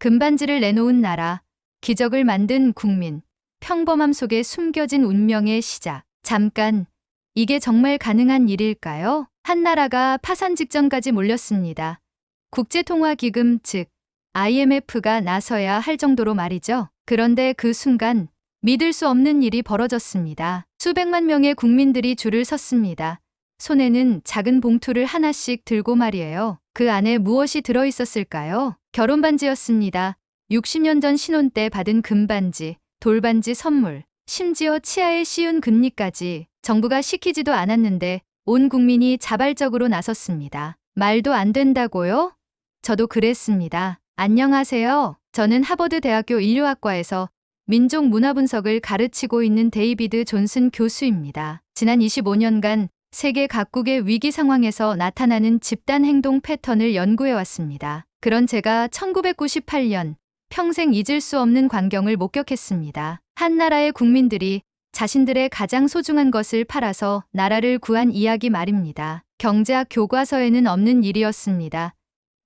금반지를 내놓은 나라, 기적을 만든 국민, 평범함 속에 숨겨진 운명의 시작. 잠깐, 이게 정말 가능한 일일까요? 한 나라가 파산 직전까지 몰렸습니다. 국제통화기금 즉 IMF가 나서야 할 정도로 말이죠. 그런데 그 순간 믿을 수 없는 일이 벌어졌습니다. 수백만 명의 국민들이 줄을 섰습니다. 손에는 작은 봉투를 하나씩 들고 말이에요. 그 안에 무엇이 들어있었을까요? 결혼반지였습니다. 60년 전 신혼 때 받은 금반지, 돌반지 선물, 심지어 치아에 씌운 금리까지 정부가 시키지도 않았는데 온 국민이 자발적으로 나섰습니다. 말도 안 된다고요? 저도 그랬습니다. 안녕하세요. 저는 하버드 대학교 인류학과에서 민족 문화 분석을 가르치고 있는 데이비드 존슨 교수입니다. 지난 25년간 세계 각국의 위기 상황에서 나타나는 집단 행동 패턴을 연구해 왔습니다. 그런 제가 1998년 평생 잊을 수 없는 광경을 목격했습니다. 한 나라의 국민들이 자신들의 가장 소중한 것을 팔아서 나라를 구한 이야기 말입니다. 경제학 교과서에는 없는 일이었습니다.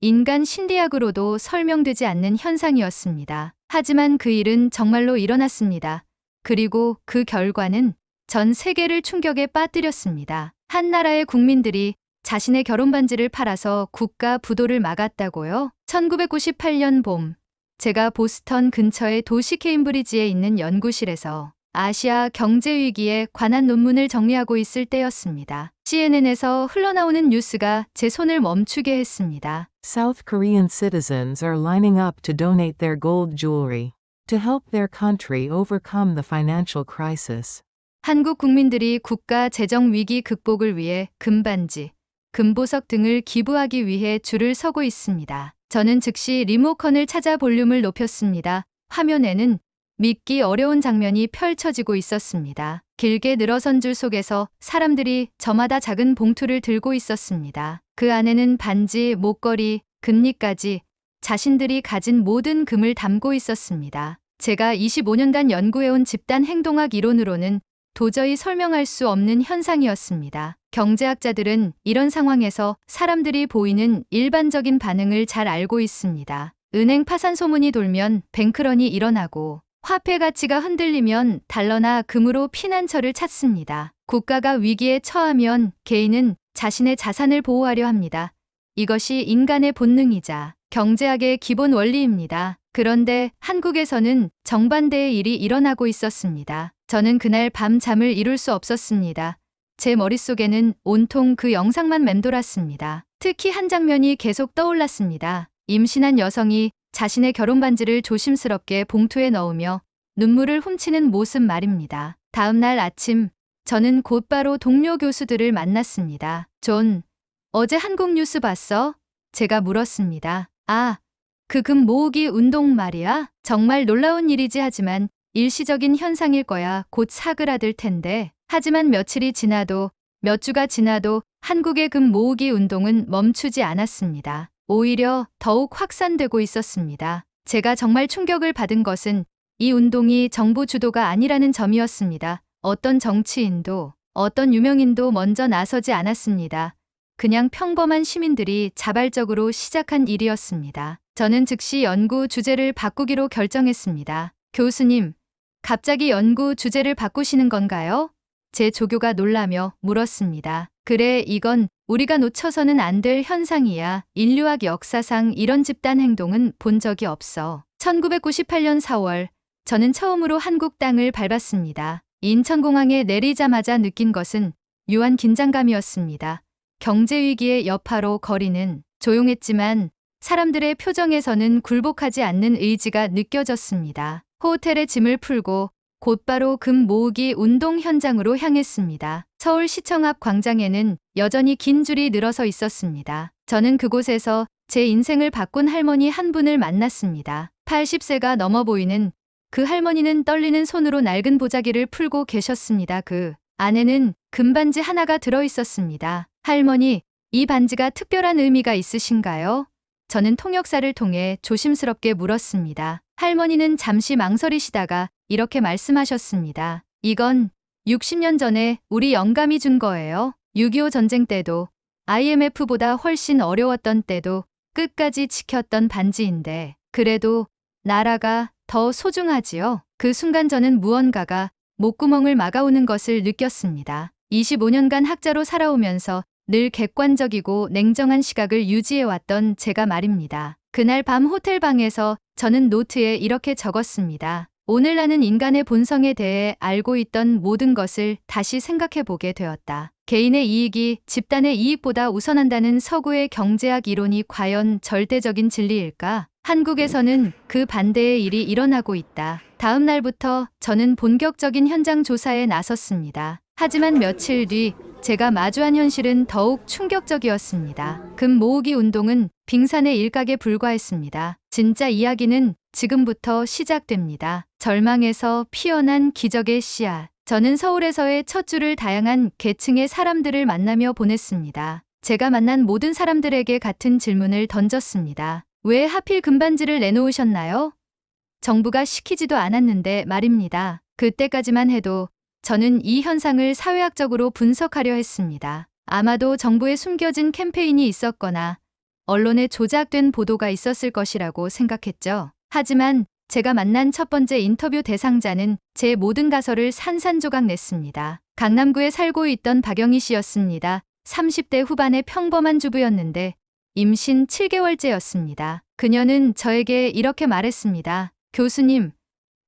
인간 심리학으로도 설명되지 않는 현상이었습니다. 하지만 그 일은 정말로 일어났습니다. 그리고 그 결과는 전 세계를 충격에 빠뜨렸습니다. 한 나라의 국민들이 자신의 결혼반지를 팔아서 국가 부도를 막았다고요? 1998년 봄, 제가 보스턴 근처의 도시 케임브리지에 있는 연구실에서 아시아 경제 위기에 관한 논문을 정리하고 있을 때였습니다. CNN에서 흘러나오는 뉴스가 제 손을 멈추게 했습니다. South Korean citizens are lining up to donate their gold jewelry to help their country overcome the financial crisis. 한국 국민들이 국가 재정 위기 극복을 위해 금반지, 금보석 등을 기부하기 위해 줄을 서고 있습니다. 저는 즉시 리모컨을 찾아 볼륨을 높였습니다. 화면에는 믿기 어려운 장면이 펼쳐지고 있었습니다. 길게 늘어선 줄 속에서 사람들이 저마다 작은 봉투를 들고 있었습니다. 그 안에는 반지, 목걸이, 금리까지 자신들이 가진 모든 금을 담고 있었습니다. 제가 25년간 연구해온 집단 행동학 이론으로는 도저히 설명할 수 없는 현상이었습니다. 경제학자들은 이런 상황에서 사람들이 보이는 일반적인 반응을 잘 알고 있습니다. 은행 파산 소문이 돌면 뱅크런이 일어나고 화폐 가치가 흔들리면 달러나 금으로 피난처를 찾습니다. 국가가 위기에 처하면 개인은 자신의 자산을 보호하려 합니다. 이것이 인간의 본능이자 경제학의 기본 원리입니다. 그런데 한국에서는 정반대의 일이 일어나고 있었습니다. 저는 그날 밤 잠을 이룰 수 없었습니다. 제 머릿속에는 온통 그 영상만 맴돌았습니다. 특히 한 장면이 계속 떠올랐습니다. 임신한 여성이 자신의 결혼반지를 조심스럽게 봉투에 넣으며 눈물을 훔치는 모습 말입니다. 다음 날 아침, 저는 곧바로 동료 교수들을 만났습니다. 존, 어제 한국 뉴스 봤어? 제가 물었습니다. 아, 그 금 모으기 운동 말이야? 정말 놀라운 일이지 하지만 일시적인 현상일 거야. 곧 사그라들 텐데. 하지만 며칠이 지나도 몇 주가 지나도 한국의 금 모으기 운동은 멈추지 않았습니다. 오히려 더욱 확산되고 있었습니다. 제가 정말 충격을 받은 것은 이 운동이 정부 주도가 아니라는 점이었습니다. 어떤 정치인도, 어떤 유명인도 먼저 나서지 않았습니다. 그냥 평범한 시민들이 자발적으로 시작한 일이었습니다. 저는 즉시 연구 주제를 바꾸기로 결정했습니다. 교수님, 갑자기 연구 주제를 바꾸시는 건가요? 제 조교가 놀라며 물었습니다. 그래, 이건 우리가 놓쳐서는 안 될 현상이야. 인류학 역사상 이런 집단 행동은 본 적이 없어. 1998년 4월, 저는 처음으로 한국 땅을 밟았습니다. 인천공항에 내리자마자 느낀 것은 묘한 긴장감이었습니다. 경제위기의 여파로 거리는 조용했지만 사람들의 표정에서는 굴복하지 않는 의지가 느껴졌습니다. 호텔에 짐을 풀고 곧바로 금 모으기 운동 현장으로 향했습니다. 서울시청 앞 광장에는 여전히 긴 줄이 늘어서 있었습니다. 저는 그곳에서 제 인생을 바꾼 할머니 한 분을 만났습니다. 80세가 넘어 보이는 그 할머니는 떨리는 손으로 낡은 보자기를 풀고 계셨습니다. 그 안에는 금반지 하나가 들어 있었습니다. 할머니, 이 반지가 특별한 의미가 있으신가요? 저는 통역사를 통해 조심스럽게 물었습니다. 할머니는 잠시 망설이시다가 이렇게 말씀하셨습니다. 이건 60년 전에 우리 영감이 준 거예요. 6.25 전쟁 때도 IMF보다 훨씬 어려웠던 때도 끝까지 지켰던 반지인데 그래도 나라가 더 소중하지요. 그 순간 저는 무언가가 목구멍을 막아오는 것을 느꼈습니다. 25년간 학자로 살아오면서 늘 객관적이고 냉정한 시각을 유지해왔던 제가 말입니다. 그날 밤 호텔 방에서 저는 노트에 이렇게 적었습니다. 오늘 나는 인간의 본성에 대해 알고 있던 모든 것을 다시 생각해 보게 되었다. 개인의 이익이 집단의 이익보다 우선한다는 서구의 경제학 이론이 과연 절대적인 진리일까? 한국에서는 그 반대의 일이 일어나고 있다. 다음 날부터 저는 본격적인 현장 조사에 나섰습니다. 하지만 며칠 뒤 제가 마주한 현실은 더욱 충격적이었습니다. 금 모으기 운동은 빙산의 일각에 불과했습니다. 진짜 이야기는 지금부터 시작됩니다. 절망에서 피어난 기적의 씨앗. 저는 서울에서의 첫 주를 다양한 계층의 사람들을 만나며 보냈습니다. 제가 만난 모든 사람들에게 같은 질문을 던졌습니다. 왜 하필 금반지를 내놓으셨나요? 정부가 시키지도 않았는데 말입니다. 그때까지만 해도 저는 이 현상을 사회학적으로 분석하려 했습니다. 아마도 정부에 숨겨진 캠페인이 있었거나 언론에 조작된 보도가 있었을 것이라고 생각했죠. 하지만 제가 만난 첫 번째 인터뷰 대상자는 제 모든 가설을 산산조각 냈습니다. 강남구에 살고 있던 박영희 씨였습니다. 30대 후반의 평범한 주부였는데 임신 7개월째였습니다. 그녀는 저에게 이렇게 말했습니다. 교수님,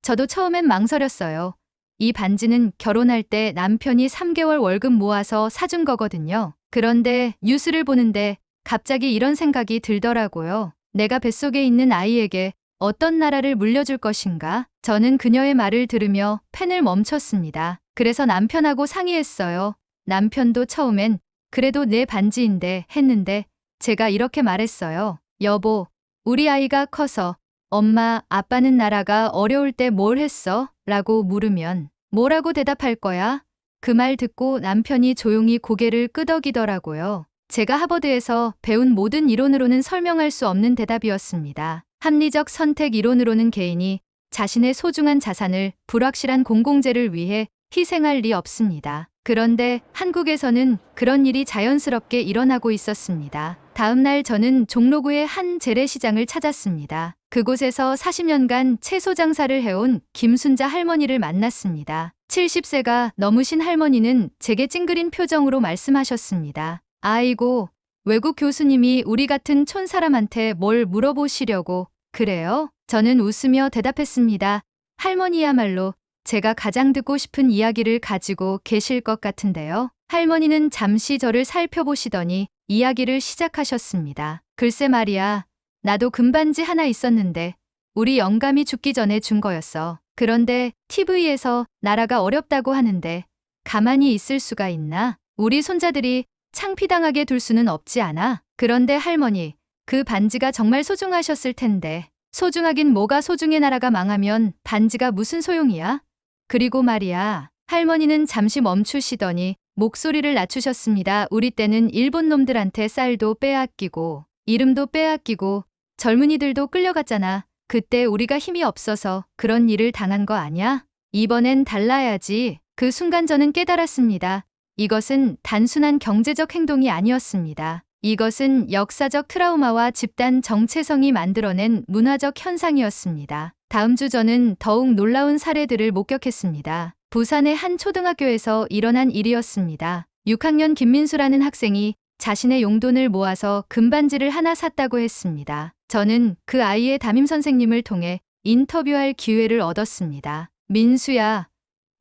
저도 처음엔 망설였어요. 이 반지는 결혼할 때 남편이 3개월 월급 모아서 사준 거거든요. 그런데 뉴스를 보는데 갑자기 이런 생각이 들더라고요. 내가 뱃속에 있는 아이에게 어떤 나라를 물려줄 것인가? 저는 그녀의 말을 들으며 펜을 멈췄습니다. 그래서 남편하고 상의했어요. 남편도 처음엔 그래도 내 반지인데 했는데 제가 이렇게 말했어요. 여보, 우리 아이가 커서 엄마, 아빠는 나라가 어려울 때 뭘 했어? 라고 물으면 뭐라고 대답할 거야? 그 말 듣고 남편이 조용히 고개를 끄덕이더라고요. 제가 하버드에서 배운 모든 이론으로는 설명할 수 없는 대답이었습니다. 합리적 선택 이론으로는 개인이 자신의 소중한 자산을 불확실한 공공재를 위해 희생할 리 없습니다. 그런데 한국에서는 그런 일이 자연스럽게 일어나고 있었습니다. 다음 날 저는 종로구의 한 재래시장을 찾았습니다. 그곳에서 40년간 채소 장사를 해온 김순자 할머니를 만났습니다. 70세가 넘으신 할머니는 제게 찡그린 표정으로 말씀하셨습니다. 아이고, 외국 교수님이 우리 같은 촌사람한테 뭘 물어보시려고 그래요? 저는 웃으며 대답했습니다. 할머니야말로 제가 가장 듣고 싶은 이야기를 가지고 계실 것 같은데요. 할머니는 잠시 저를 살펴보시더니 이야기를 시작하셨습니다. 글쎄 말이야, 나도 금반지 하나 있었는데 우리 영감이 죽기 전에 준 거였어. 그런데 TV에서 나라가 어렵다고 하는데 가만히 있을 수가 있나? 우리 손자들이 창피당하게 둘 수는 없지 않아? 그런데 할머니, 그 반지가 정말 소중하셨을 텐데. 소중하긴 뭐가 소중해. 나라가 망하면 반지가 무슨 소용이야? 그리고 말이야. 할머니는 잠시 멈추시더니 목소리를 낮추셨습니다. 우리 때는 일본 놈들한테 쌀도 빼앗기고 이름도 빼앗기고 젊은이들도 끌려갔잖아. 그때 우리가 힘이 없어서 그런 일을 당한 거 아냐? 이번엔 달라야지. 그 순간 저는 깨달았습니다. 이것은 단순한 경제적 행동이 아니었습니다. 이것은 역사적 트라우마와 집단 정체성이 만들어낸 문화적 현상이었습니다. 다음 주 저는 더욱 놀라운 사례들을 목격했습니다. 부산의 한 초등학교에서 일어난 일이었습니다. 6학년 김민수라는 학생이 자신의 용돈을 모아서 금반지를 하나 샀다고 했습니다. 저는 그 아이의 담임 선생님을 통해 인터뷰할 기회를 얻었습니다. 민수야,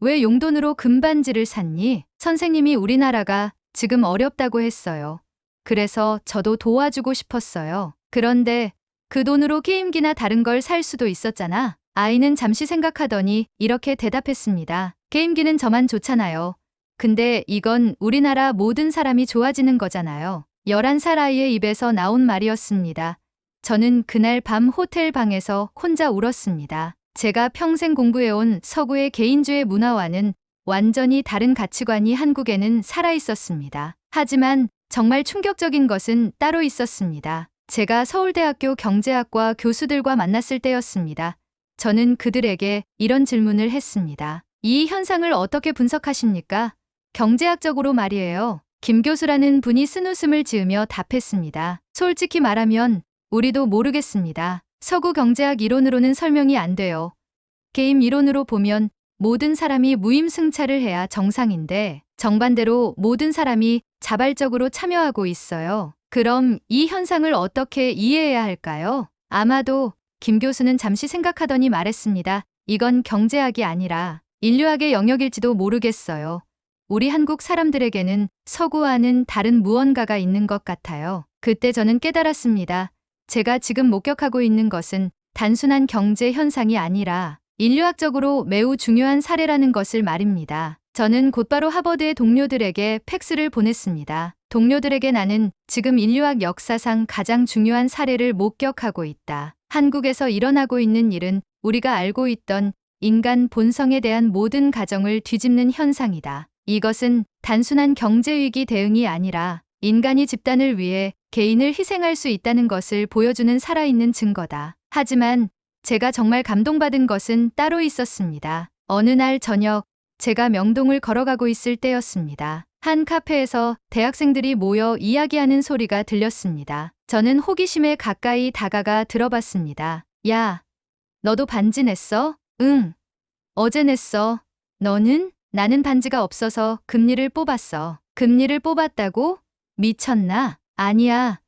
왜 용돈으로 금반지를 샀니? 선생님이 우리나라가 지금 어렵다고 했어요. 그래서 저도 도와주고 싶었어요. 그런데 그 돈으로 게임기나 다른 걸 살 수도 있었잖아. 아이는 잠시 생각하더니 이렇게 대답했습니다. 게임기는 저만 좋잖아요. 근데 이건 우리나라 모든 사람이 좋아지는 거잖아요. 11살 아이의 입에서 나온 말이었습니다. 저는 그날 밤 호텔 방에서 혼자 울었습니다. 제가 평생 공부해온 서구의 개인주의 문화와는 완전히 다른 가치관이 한국에는 살아있었습니다. 하지만 정말 충격적인 것은 따로 있었습니다. 제가 서울대학교 경제학과 교수들과 만났을 때였습니다. 저는 그들에게 이런 질문을 했습니다. 이 현상을 어떻게 분석하십니까? 경제학적으로 말이에요. 김 교수라는 분이 쓴웃음을 지으며 답했습니다. 솔직히 말하면 우리도 모르겠습니다. 서구 경제학 이론으로는 설명이 안 돼요. 게임 이론으로 보면 모든 사람이 무임승차를 해야 정상인데 정반대로 모든 사람이 자발적으로 참여하고 있어요. 그럼 이 현상을 어떻게 이해해야 할까요? 아마도 김 교수는 잠시 생각하더니 말했습니다. 이건 경제학이 아니라 인류학의 영역일지도 모르겠어요. 우리 한국 사람들에게는 서구와는 다른 무언가가 있는 것 같아요. 그때 저는 깨달았습니다. 제가 지금 목격하고 있는 것은 단순한 경제 현상이 아니라 인류학적으로 매우 중요한 사례라는 것을 말입니다. 저는 곧바로 하버드의 동료들에게 팩스를 보냈습니다. 동료들에게 나는 지금 인류학 역사상 가장 중요한 사례를 목격하고 있다. 한국에서 일어나고 있는 일은 우리가 알고 있던 인간 본성에 대한 모든 가정을 뒤집는 현상이다. 이것은 단순한 경제위기 대응이 아니라 인간이 집단을 위해 개인을 희생할 수 있다는 것을 보여주는 살아있는 증거다. 하지만 제가 정말 감동받은 것은 따로 있었습니다. 어느 날 저녁, 제가 명동을 걸어가고 있을 때였습니다. 한 카페에서 대학생들이 모여 이야기하는 소리가 들렸습니다. 저는 호기심에 가까이 다가가 들어봤습니다. 야, 너도 반지 냈어? 응. 어제 냈어. 너는? 나는 반지가 없어서 금리를 뽑았어. 금리를 뽑았다고? 미쳤나? 아니야.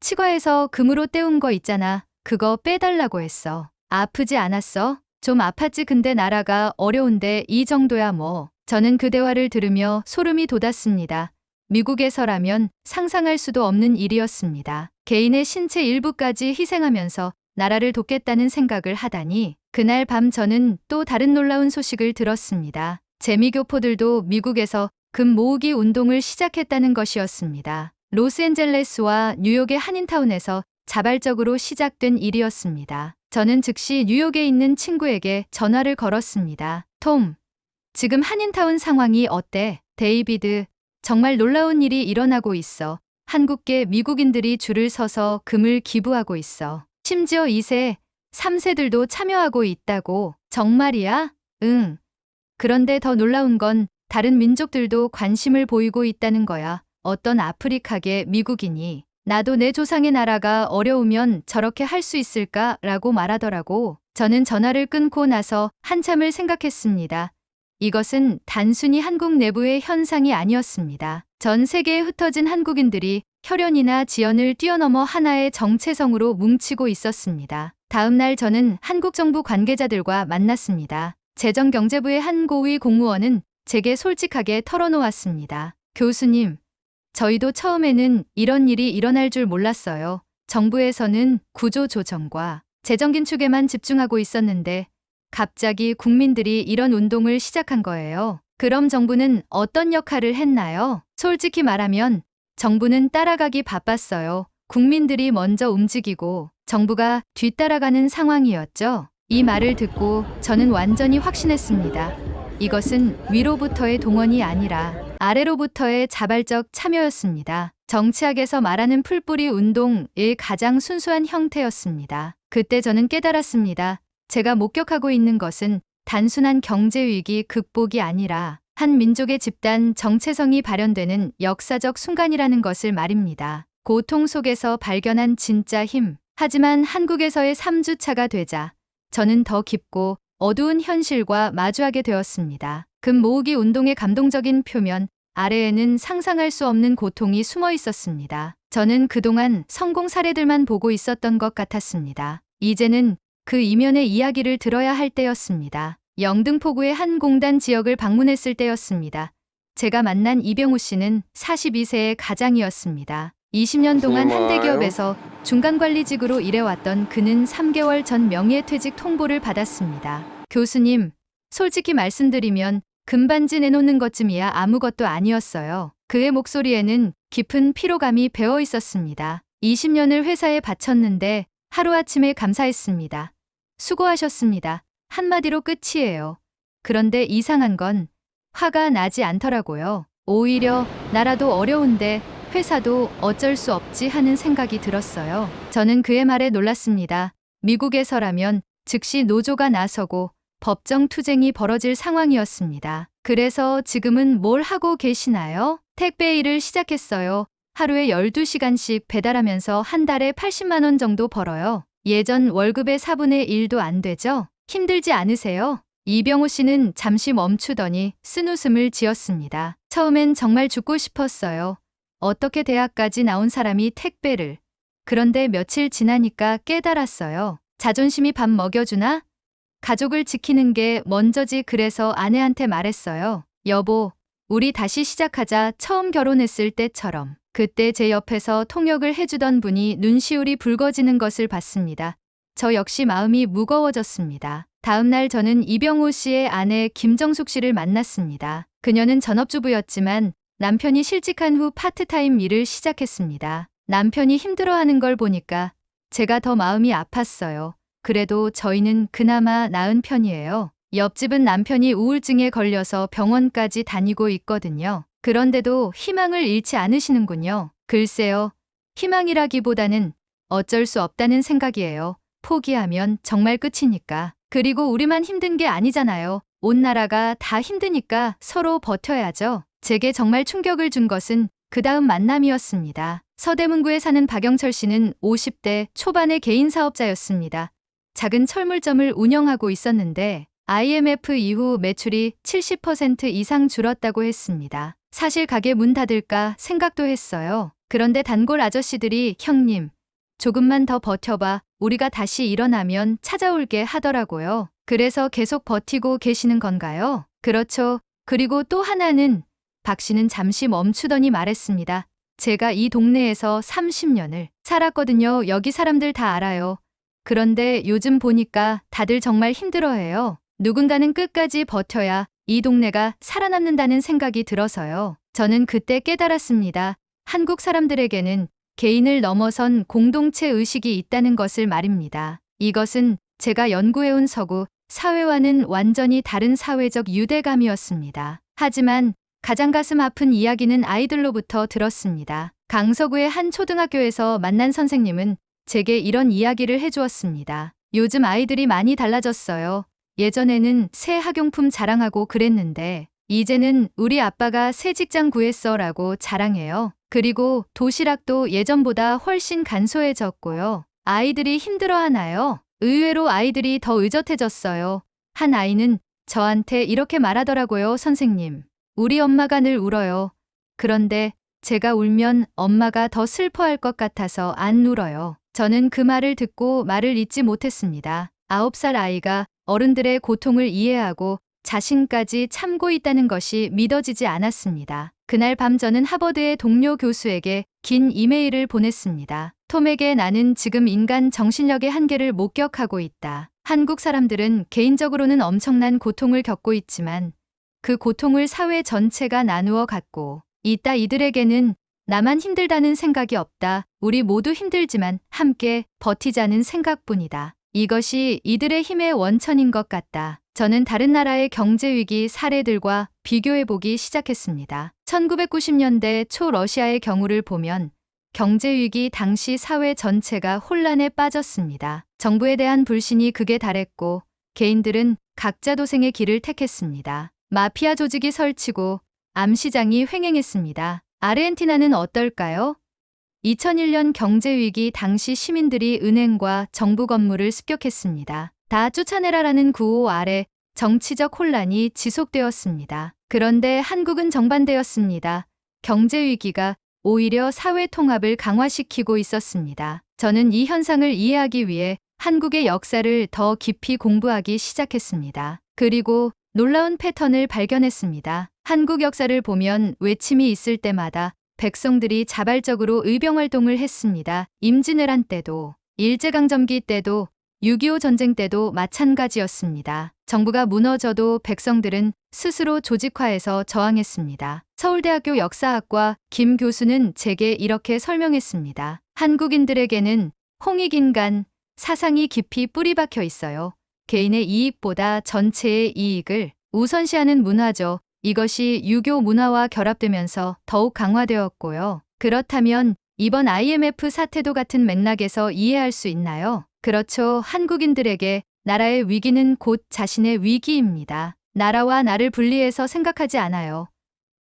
치과에서 금으로 때운 거 있잖아. 그거 빼달라고 했어. 아프지 않았어? 좀 아팠지. 근데 나라가 어려운데 이 정도야 뭐. 저는 그 대화를 들으며 소름이 돋았습니다. 미국에서라면 상상할 수도 없는 일이었습니다. 개인의 신체 일부까지 희생하면서 나라를 돕겠다는 생각을 하다니 그날 밤 저는 또 다른 놀라운 소식을 들었습니다. 재미교포들도 미국에서 금 모으기 운동을 시작했다는 것이었습니다. 로스앤젤레스와 뉴욕의 한인타운에서 자발적으로 시작된 일이었습니다. 저는 즉시 뉴욕에 있는 친구에게 전화를 걸었습니다. 톰, 지금 한인타운 상황이 어때? 데이비드, 정말 놀라운 일이 일어나고 있어. 한국계 미국인들이 줄을 서서 금을 기부하고 있어. 심지어 2세, 3세들도 참여하고 있다고. 정말이야? 응. 그런데 더 놀라운 건 다른 민족들도 관심을 보이고 있다는 거야. 어떤 아프리카계 미국인이 나도 내 조상의 나라가 어려우면 저렇게 할 수 있을까? 라고 말하더라고. 저는 전화를 끊고 나서 한참을 생각했습니다. 이것은 단순히 한국 내부의 현상이 아니었습니다. 전 세계에 흩어진 한국인들이 혈연이나 지연을 뛰어넘어 하나의 정체성으로 뭉치고 있었습니다. 다음 날 저는 한국 정부 관계자들과 만났습니다. 재정경제부의 한 고위 공무원은 제게 솔직하게 털어놓았습니다. 교수님, 저희도 처음에는 이런 일이 일어날 줄 몰랐어요. 정부에서는 구조조정과 재정긴축에만 집중하고 있었는데 갑자기 국민들이 이런 운동을 시작한 거예요. 그럼 정부는 어떤 역할을 했나요? 솔직히 말하면 정부는 따라가기 바빴어요. 국민들이 먼저 움직이고 정부가 뒤따라가는 상황이었죠. 이 말을 듣고 저는 완전히 확신했습니다. 이것은 위로부터의 동원이 아니라 아래로부터의 자발적 참여였습니다. 정치학에서 말하는 풀뿌리 운동의 가장 순수한 형태였습니다. 그때 저는 깨달았습니다. 제가 목격하고 있는 것은 단순한 경제위기 극복이 아니라 한 민족의 집단 정체성이 발현되는 역사적 순간이라는 것을 말입니다. 고통 속에서 발견한 진짜 힘. 하지만 한국에서의 3주차가 되자 저는 더 깊고 어두운 현실과 마주하게 되었습니다. 금 모으기 운동의 감동적인 표면 아래에는 상상할 수 없는 고통이 숨어 있었습니다. 저는 그동안 성공 사례들만 보고 있었던 것 같았습니다. 이제는 그 이면의 이야기를 들어야 할 때였습니다. 영등포구의 한 공단 지역을 방문했을 때였습니다. 제가 만난 이병우 씨는 42세의 가장이었습니다. 20년 동안 한 대기업에서 중간관리직으로 일해왔던 그는 3개월 전 명예퇴직 통보를 받았습니다. 교수님, 솔직히 말씀드리면 금반지 내놓는 것쯤이야 아무것도 아니었어요. 그의 목소리에는 깊은 피로감이 배어 있었습니다. 20년을 회사에 바쳤는데 하루아침에 감사했습니다. 수고하셨습니다. 한마디로 끝이에요. 그런데 이상한 건 화가 나지 않더라고요. 오히려 나라도 어려운데 회사도 어쩔 수 없지 하는 생각이 들었어요. 저는 그의 말에 놀랐습니다. 미국에서라면 즉시 노조가 나서고 법정 투쟁이 벌어질 상황이었습니다. 그래서 지금은 뭘 하고 계시나요? 택배 일을 시작했어요. 하루에 12시간씩 배달하면서 한 달에 80만 원 정도 벌어요. 예전 월급의 4분의 1도 안 되죠? 힘들지 않으세요? 이병호 씨는 잠시 멈추더니 쓴웃음을 지었습니다. 처음엔 정말 죽고 싶었어요. 어떻게 대학까지 나온 사람이 택배를. 그런데 며칠 지나니까 깨달았어요. 자존심이 밥 먹여주나? 가족을 지키는 게 먼저지. 그래서 아내한테 말했어요. 여보, 우리 다시 시작하자. 처음 결혼했을 때처럼. 그때 제 옆에서 통역을 해주던 분이 눈시울이 붉어지는 것을 봤습니다. 저 역시 마음이 무거워졌습니다. 다음 날 저는 이병호 씨의 아내 김정숙 씨를 만났습니다. 그녀는 전업주부였지만 남편이 실직한 후 파트타임 일을 시작했습니다. 남편이 힘들어하는 걸 보니까 제가 더 마음이 아팠어요. 그래도 저희는 그나마 나은 편이에요. 옆집은 남편이 우울증에 걸려서 병원까지 다니고 있거든요. 그런데도 희망을 잃지 않으시는군요. 글쎄요. 희망이라기보다는 어쩔 수 없다는 생각이에요. 포기하면 정말 끝이니까. 그리고 우리만 힘든 게 아니잖아요. 온 나라가 다 힘드니까 서로 버텨야죠. 제게 정말 충격을 준 것은 그 다음 만남이었습니다. 서대문구에 사는 박영철 씨는 50대 초반의 개인 사업자였습니다. 작은 철물점을 운영하고 있었는데 IMF 이후 매출이 70% 이상 줄었다고 했습니다. 사실 가게 문 닫을까 생각도 했어요. 그런데 단골 아저씨들이 형님, 조금만 더 버텨봐. 우리가 다시 일어나면 찾아올게 하더라고요. 그래서 계속 버티고 계시는 건가요? 그렇죠. 그리고 또 하나는 박 씨는 잠시 멈추더니 말했습니다. 제가 이 동네에서 30년을 살았거든요. 여기 사람들 다 알아요. 그런데 요즘 보니까 다들 정말 힘들어해요. 누군가는 끝까지 버텨야 이 동네가 살아남는다는 생각이 들어서요. 저는 그때 깨달았습니다. 한국 사람들에게는 개인을 넘어선 공동체 의식이 있다는 것을 말입니다. 이것은 제가 연구해온 서구 사회와는 완전히 다른 사회적 유대감이었습니다. 하지만 가장 가슴 아픈 이야기는 아이들로부터 들었습니다. 강서구의 한 초등학교에서 만난 선생님은 제게 이런 이야기를 해주었습니다. 요즘 아이들이 많이 달라졌어요. 예전에는 새 학용품 자랑하고 그랬는데 이제는 우리 아빠가 새 직장 구했어 라고 자랑해요. 그리고 도시락도 예전보다 훨씬 간소해졌고요. 아이들이 힘들어하나요? 의외로 아이들이 더 의젓해졌어요. 한 아이는 저한테 이렇게 말하더라고요. 선생님, 우리 엄마가 늘 울어요. 그런데 제가 울면 엄마가 더 슬퍼할 것 같아서 안 울어요. 저는 그 말을 듣고 말을 잇지 못했습니다. 9살 아이가 어른들의 고통을 이해하고 자신까지 참고 있다는 것이 믿어지지 않았습니다. 그날 밤 저는 하버드의 동료 교수에게 긴 이메일을 보냈습니다. 톰에게 나는 지금 인간 정신력의 한계를 목격하고 있다. 한국 사람들은 개인적으로는 엄청난 고통을 겪고 있지만 그 고통을 사회 전체가 나누어 갖고 있다. 이들에게는 나만 힘들다는 생각이 없다. 우리 모두 힘들지만 함께 버티자는 생각뿐이다. 이것이 이들의 힘의 원천인 것 같다. 저는 다른 나라의 경제위기 사례들과 비교해보기 시작했습니다. 1990년대 초 러시아의 경우를 보면 경제위기 당시 사회 전체가 혼란에 빠졌습니다. 정부에 대한 불신이 극에 달했고 개인들은 각자 도생의 길을 택했습니다. 마피아 조직이 설치고 암시장이 횡행했습니다. 아르헨티나는 어떨까요? 2001년 경제위기 당시 시민들이 은행과 정부 건물을 습격했습니다. 다 쫓아내라라는 구호 아래 정치적 혼란이 지속되었습니다. 그런데 한국은 정반대였습니다. 경제위기가 오히려 사회 통합을 강화시키고 있었습니다. 저는 이 현상을 이해하기 위해 한국의 역사를 더 깊이 공부하기 시작했습니다. 그리고 놀라운 패턴을 발견했습니다. 한국 역사를 보면 외침이 있을 때마다 백성들이 자발적으로 의병활동을 했습니다. 임진왜란 때도, 일제강점기 때도, 6.25 전쟁 때도 마찬가지였습니다. 정부가 무너져도 백성들은 스스로 조직화해서 저항했습니다. 서울대학교 역사학과 김 교수는 제게 이렇게 설명했습니다. 한국인들에게는 홍익인간 사상이 깊이 뿌리박혀 있어요. 개인의 이익보다 전체의 이익을 우선시하는 문화죠. 이것이 유교 문화와 결합되면서 더욱 강화되었고요. 그렇다면 이번 IMF 사태도 같은 맥락에서 이해할 수 있나요? 그렇죠. 한국인들에게 나라의 위기는 곧 자신의 위기입니다. 나라와 나를 분리해서 생각하지 않아요.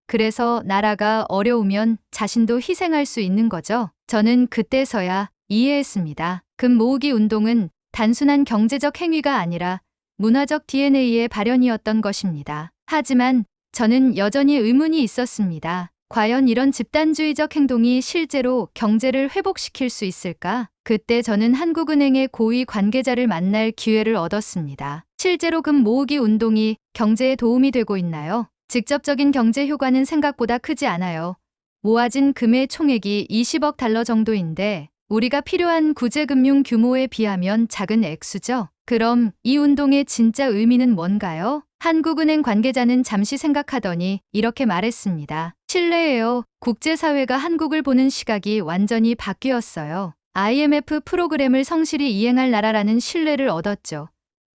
그래서 나라가 어려우면 자신도 희생할 수 있는 거죠. 저는 그때서야 이해했습니다. 금 모으기 운동은 단순한 경제적 행위가 아니라 문화적 DNA의 발현이었던 것입니다. 하지만 저는 여전히 의문이 있었습니다. 과연 이런 집단주의적 행동이 실제로 경제를 회복시킬 수 있을까? 그때 저는 한국은행의 고위 관계자를 만날 기회를 얻었습니다. 실제로 금 모으기 운동이 경제에 도움이 되고 있나요? 직접적인 경제 효과는 생각보다 크지 않아요. 모아진 금의 총액이 20억 달러 정도인데 우리가 필요한 구제금융 규모에 비하면 작은 액수죠. 그럼 이 운동의 진짜 의미는 뭔가요? 한국은행 관계자는 잠시 생각하더니 이렇게 말했습니다. 실례예요. 국제사회가 한국을 보는 시각이 완전히 바뀌었어요. IMF 프로그램을 성실히 이행할 나라라는 신뢰를 얻었죠.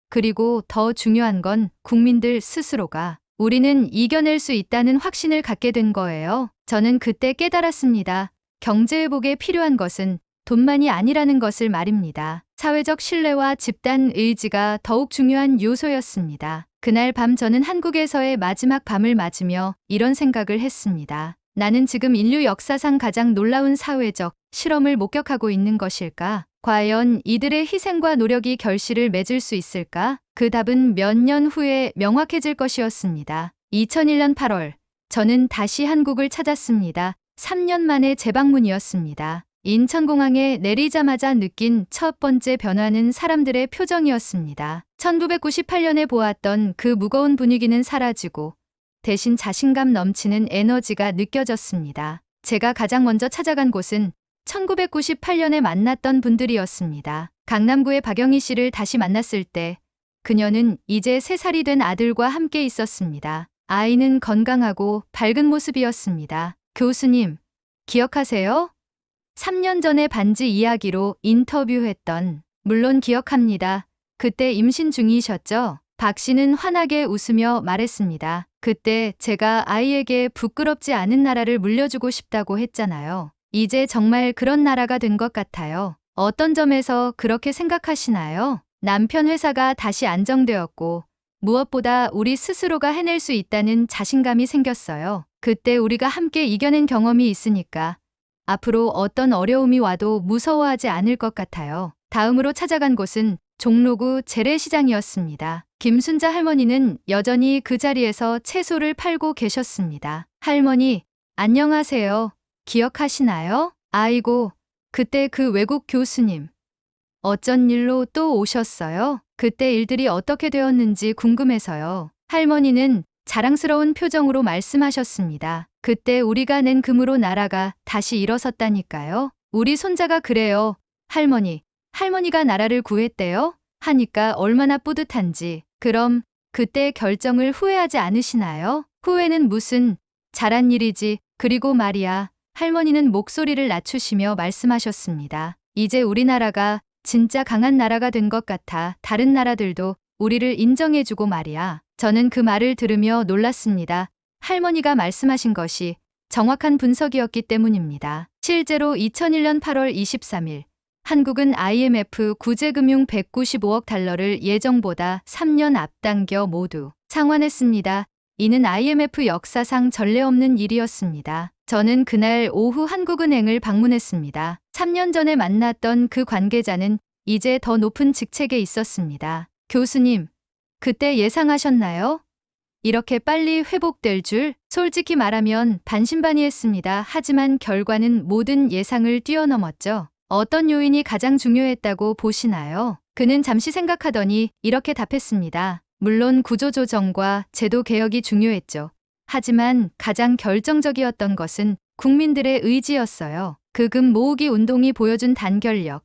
그리고 더 중요한 건 국민들 스스로가 우리는 이겨낼 수 있다는 확신을 갖게 된 거예요. 저는 그때 깨달았습니다. 경제회복에 필요한 것은 돈만이 아니라는 것을 말입니다. 사회적 신뢰와 집단 의지가 더욱 중요한 요소였습니다. 그날 밤 저는 한국에서의 마지막 밤을 맞으며 이런 생각을 했습니다. 나는 지금 인류 역사상 가장 놀라운 사회적 실험을 목격하고 있는 것일까? 과연 이들의 희생과 노력이 결실을 맺을 수 있을까? 그 답은 몇 년 후에 명확해질 것이었습니다. 2001년 8월, 저는 다시 한국을 찾았습니다. 3년 만의 재방문이었습니다. 인천공항에 내리자마자 느낀 첫 번째 변화는 사람들의 표정이었습니다. 1998년에 보았던 그 무거운 분위기는 사라지고 대신 자신감 넘치는 에너지가 느껴졌습니다. 제가 가장 먼저 찾아간 곳은 1998년에 만났던 분들이었습니다. 강남구의 박영희 씨를 다시 만났을 때 그녀는 이제 3살이 된 아들과 함께 있었습니다. 아이는 건강하고 밝은 모습이었습니다. 교수님, 기억하세요? 3년 전에 반지 이야기로 인터뷰했던, 물론 기억합니다. 그때 임신 중이셨죠? 박 씨는 환하게 웃으며 말했습니다. 그때 제가 아이에게 부끄럽지 않은 나라를 물려주고 싶다고 했잖아요. 이제 정말 그런 나라가 된 것 같아요. 어떤 점에서 그렇게 생각하시나요? 남편 회사가 다시 안정되었고 무엇보다 우리 스스로가 해낼 수 있다는 자신감이 생겼어요. 그때 우리가 함께 이겨낸 경험이 있으니까 앞으로 어떤 어려움이 와도 무서워하지 않을 것 같아요. 다음으로 찾아간 곳은 종로구 재래시장이었습니다. 김순자 할머니는 여전히 그 자리에서 채소를 팔고 계셨습니다. 할머니, 안녕하세요. 기억하시나요? 아이고, 그때 그 외국 교수님. 어쩐 일로 또 오셨어요? 그때 일들이 어떻게 되었는지 궁금해서요. 할머니는 자랑스러운 표정으로 말씀하셨습니다. 그때 우리가 낸 금으로 나라가 다시 일어섰다니까요. 우리 손자가 그래요. 할머니, 할머니가 나라를 구했대요? 하니까 얼마나 뿌듯한지. 그럼 그때 결정을 후회하지 않으시나요? 후회는 무슨, 잘한 일이지. 그리고 말이야. 할머니는 목소리를 낮추시며 말씀하셨습니다. 이제 우리나라가 진짜 강한 나라가 된 것 같아. 다른 나라들도 우리를 인정해주고 말이야. 저는 그 말을 들으며 놀랐습니다. 할머니가 말씀하신 것이 정확한 분석이었기 때문입니다. 실제로 2001년 8월 23일, 한국은 IMF 구제금융 195억 달러를 예정보다 3년 앞당겨 모두 상환했습니다. 이는 IMF 역사상 전례 없는 일이었습니다. 저는 그날 오후 한국은행을 방문했습니다. 3년 전에 만났던 그 관계자는 이제 더 높은 직책에 있었습니다. 교수님, 그때 예상하셨나요? 이렇게 빨리 회복될 줄? 솔직히 말하면 반신반의했습니다. 하지만 결과는 모든 예상을 뛰어넘었죠. 어떤 요인이 가장 중요했다고 보시나요? 그는 잠시 생각하더니 이렇게 답했습니다. 물론 구조조정과 제도 개혁이 중요했죠. 하지만 가장 결정적이었던 것은 국민들의 의지였어요. 그 금 모으기 운동이 보여준 단결력.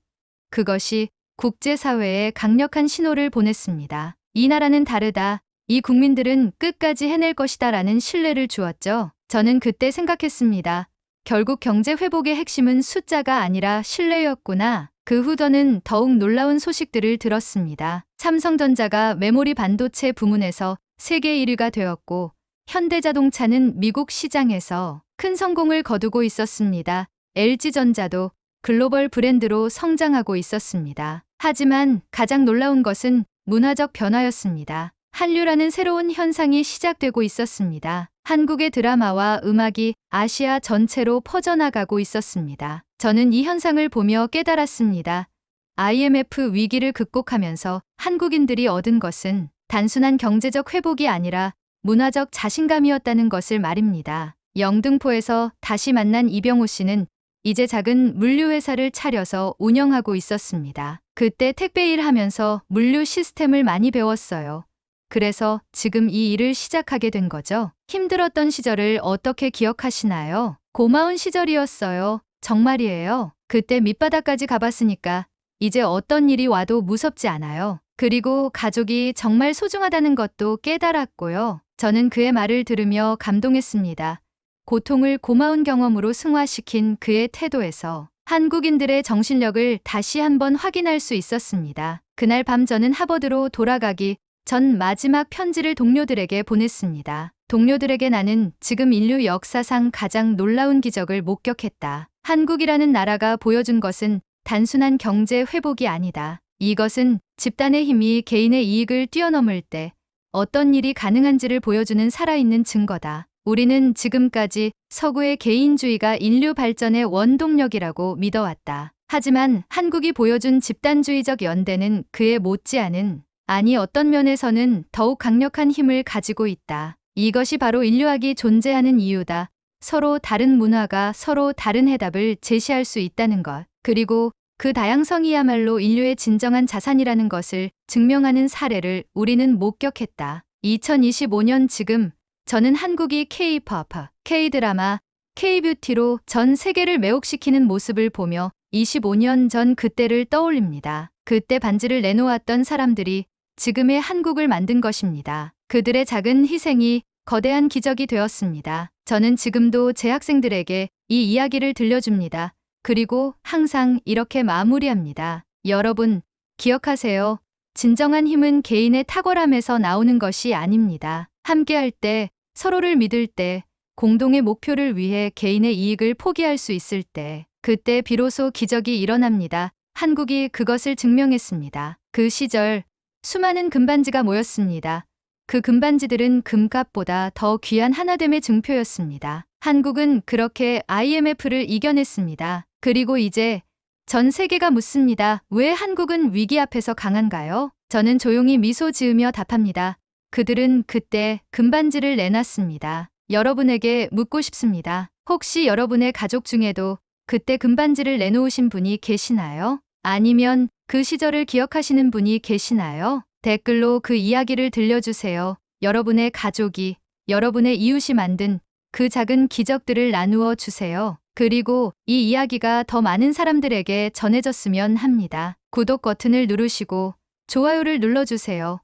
그것이 국제사회에 강력한 신호를 보냈습니다. 이 나라는 다르다. 이 국민들은 끝까지 해낼 것이다 라는 신뢰를 주었죠. 저는 그때 생각했습니다. 결국 경제 회복의 핵심은 숫자가 아니라 신뢰였구나. 그 후 저는 더욱 놀라운 소식들을 들었습니다. 삼성전자가 메모리 반도체 부문에서 세계 1위가 되었고 현대자동차는 미국 시장에서 큰 성공을 거두고 있었습니다. LG전자도 글로벌 브랜드로 성장하고 있었습니다. 하지만 가장 놀라운 것은 문화적 변화였습니다. 한류라는 새로운 현상이 시작되고 있었습니다. 한국의 드라마와 음악이 아시아 전체로 퍼져나가고 있었습니다. 저는 이 현상을 보며 깨달았습니다. IMF 위기를 극복하면서 한국인들이 얻은 것은 단순한 경제적 회복이 아니라 문화적 자신감이었다는 것을 말입니다. 영등포에서 다시 만난 이병호 씨는 이제 작은 물류회사를 차려서 운영하고 있었습니다. 그때 택배 일 하면서 물류 시스템을 많이 배웠어요. 그래서 지금 이 일을 시작하게 된 거죠. 힘들었던 시절을 어떻게 기억하시나요? 고마운 시절이었어요. 정말이에요. 그때 밑바닥까지 가봤으니까 이제 어떤 일이 와도 무섭지 않아요. 그리고 가족이 정말 소중하다는 것도 깨달았고요. 저는 그의 말을 들으며 감동했습니다. 고통을 고마운 경험으로 승화시킨 그의 태도에서 한국인들의 정신력을 다시 한번 확인할 수 있었습니다. 그날 밤 저는 하버드로 돌아가기 전 마지막 편지를 동료들에게 보냈습니다. 동료들에게 나는 지금 인류 역사상 가장 놀라운 기적을 목격했다. 한국이라는 나라가 보여준 것은 단순한 경제 회복이 아니다. 이것은 집단의 힘이 개인의 이익을 뛰어넘을 때 어떤 일이 가능한지를 보여주는 살아있는 증거다. 우리는 지금까지 서구의 개인주의가 인류 발전의 원동력이라고 믿어왔다. 하지만 한국이 보여준 집단주의적 연대는 그에 못지않은, 아니 어떤 면에서는 더욱 강력한 힘을 가지고 있다. 이것이 바로 인류학이 존재하는 이유다. 서로 다른 문화가 서로 다른 해답을 제시할 수 있다는 것. 그리고 그 다양성이야말로 인류의 진정한 자산이라는 것을 증명하는 사례를 우리는 목격했다. 2025년 지금 저는 한국이 K-POP, K-드라마, K-뷰티로 전 세계를 매혹시키는 모습을 보며 25년 전 그때를 떠올립니다. 그때 반지를 내놓았던 사람들이 지금의 한국을 만든 것입니다. 그들의 작은 희생이 거대한 기적이 되었습니다. 저는 지금도 제 학생들에게 이 이야기를 들려줍니다. 그리고 항상 이렇게 마무리합니다. 여러분, 기억하세요. 진정한 힘은 개인의 탁월함에서 나오는 것이 아닙니다. 함께할 때, 서로를 믿을 때, 공동의 목표를 위해 개인의 이익을 포기할 수 있을 때, 그때 비로소 기적이 일어납니다. 한국이 그것을 증명했습니다. 그 시절, 수많은 금반지가 모였습니다. 그 금반지들은 금값보다 더 귀한 하나됨의 증표였습니다. 한국은 그렇게 IMF를 이겨냈습니다. 그리고 이제 전 세계가 묻습니다. 왜 한국은 위기 앞에서 강한가요? 저는 조용히 미소 지으며 답합니다. 그들은 그때 금반지를 내놨습니다. 여러분에게 묻고 싶습니다. 혹시 여러분의 가족 중에도 그때 금반지를 내놓으신 분이 계시나요? 아니면 그 시절을 기억하시는 분이 계시나요? 댓글로 그 이야기를 들려주세요. 여러분의 가족이, 여러분의 이웃이 만든 그 작은 기적들을 나누어 주세요. 그리고 이 이야기가 더 많은 사람들에게 전해졌으면 합니다. 구독 버튼을 누르시고 좋아요를 눌러주세요.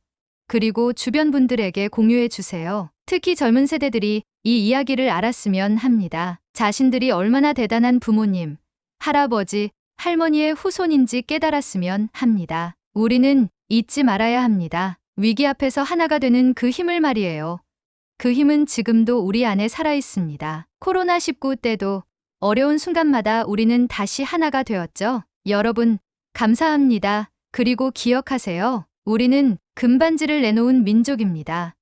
그리고 주변 분들에게 공유해 주세요. 특히 젊은 세대들이 이 이야기를 알았으면 합니다. 자신들이 얼마나 대단한 부모님, 할아버지, 할머니의 후손인지 깨달았으면 합니다. 우리는 잊지 말아야 합니다. 위기 앞에서 하나가 되는 그 힘을 말이에요. 그 힘은 지금도 우리 안에 살아있습니다. 코로나19 때도 어려운 순간마다 우리는 다시 하나가 되었죠. 여러분, 감사합니다. 그리고 기억하세요. 우리는 금반지를 내놓은 민족입니다.